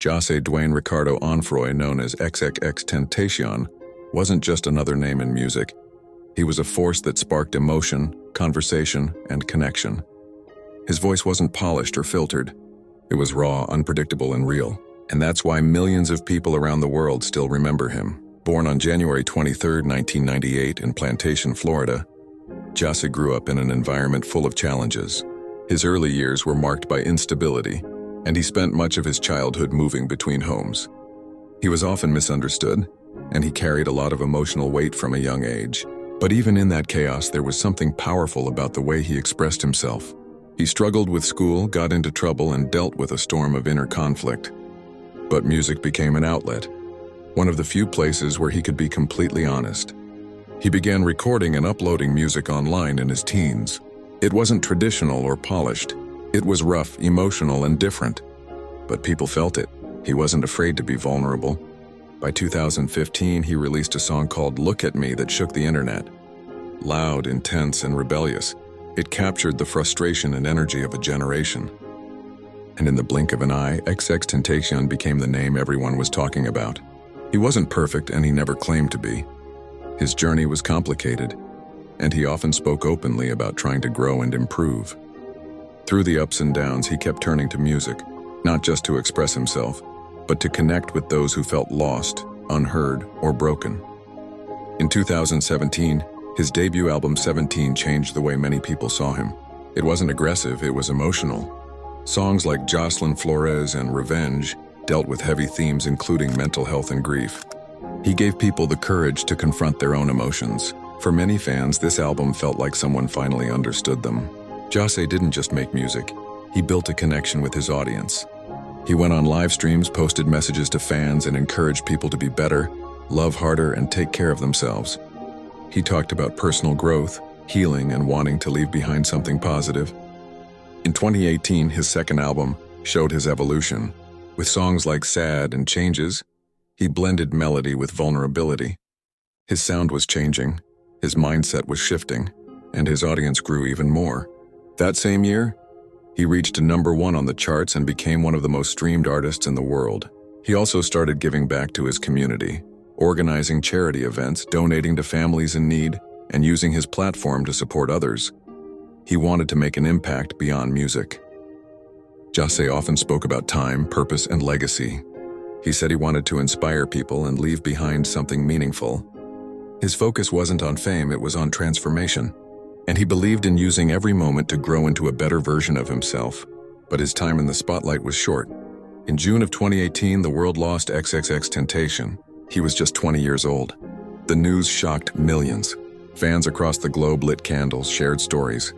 Jahseh Onfroy, known as XXXTentacion, wasn't just another name in music. He was a force that sparked emotion, conversation, and connection. His voice wasn't polished or filtered. It was raw, unpredictable, and real. And that's why millions of people around the world still remember him. Born on January 23, 1998 in Plantation, Florida, Jahseh grew up in an environment full of challenges. His early years were marked by instability, and he spent much of his childhood moving between homes. He was often misunderstood, and he carried a lot of emotional weight from a young age. But even in that chaos, there was something powerful about the way he expressed himself. He struggled with school, got into trouble, and dealt with a storm of inner conflict. But music became an outlet, one of the few places where he could be completely honest. He began recording and uploading music online in his teens. It wasn't traditional or polished. It was rough, emotional, and different. But people felt it. He wasn't afraid to be vulnerable. By 2015, he released a song called "Look at Me" that shook the internet. Loud, intense, and rebellious, it captured the frustration and energy of a generation. And in the blink of an eye, XXXTentacion became the name everyone was talking about. He wasn't perfect, and he never claimed to be. His journey was complicated, and he often spoke openly about trying to grow and improve. Through the ups and downs, he kept turning to music, not just to express himself, but to connect with those who felt lost, unheard, or broken. In 2017, his debut album 17 changed the way many people saw him. It wasn't aggressive, it was emotional. Songs like Jocelyn Flores and Revenge dealt with heavy themes including mental health and grief. He gave people the courage to confront their own emotions. For many fans, this album felt like someone finally understood them. Jahseh didn't just make music, he built a connection with his audience. He went on live streams, posted messages to fans, and encouraged people to be better, love harder, and take care of themselves. He talked about personal growth, healing, and wanting to leave behind something positive. In 2018, his second album showed his evolution. With songs like Sad and Changes, he blended melody with vulnerability. His sound was changing, his mindset was shifting, and his audience grew even more. That same year, he reached #1 on the charts and became one of the most streamed artists in the world. He also started giving back to his community, organizing charity events, donating to families in need, and using his platform to support others. He wanted to make an impact beyond music. Jahseh often spoke about time, purpose, and legacy. He said he wanted to inspire people and leave behind something meaningful. His focus wasn't on fame, it was on transformation. And he believed in using every moment to grow into a better version of himself. But his time in the spotlight was short. In June of 2018, the world lost XXXTentacion. He was just 20 years old. The news shocked millions. Fans across the globe lit candles, shared stories,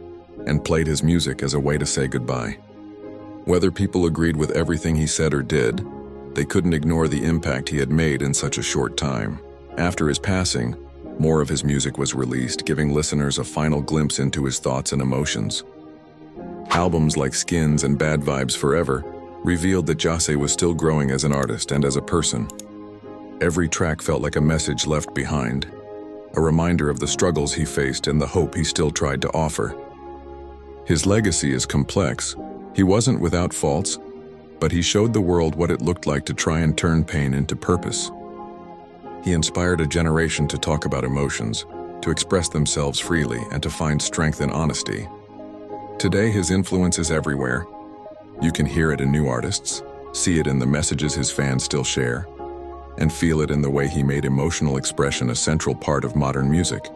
and played his music as a way to say goodbye. Whether people agreed with everything he said or did, they couldn't ignore the impact he had made in such a short time. After his passing, more of his music was released, giving listeners a final glimpse into his thoughts and emotions. Albums like Skins and Bad Vibes Forever revealed that Jahseh was still growing as an artist and as a person. Every track felt like a message left behind, a reminder of the struggles he faced and the hope he still tried to offer. His legacy is complex. He wasn't without faults, but he showed the world what it looked like to try and turn pain into purpose. He inspired a generation to talk about emotions, to express themselves freely, and to find strength in honesty. Today, his influence is everywhere. You can hear it in new artists, see it in the messages his fans still share, and feel it in the way he made emotional expression a central part of modern music.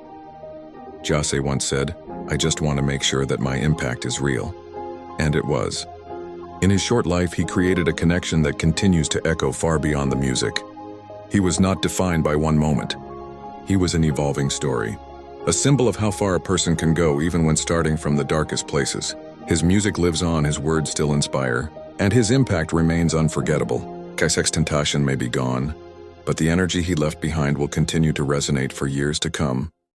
Jahseh once said, "I just want to make sure that my impact is real." And it was. In his short life, he created a connection that continues to echo far beyond the music. He was not defined by one moment. He was an evolving story, a symbol of how far a person can go even when starting from the darkest places. His music lives on, his words still inspire, and his impact remains unforgettable. XXXTentacion may be gone, but the energy he left behind will continue to resonate for years to come.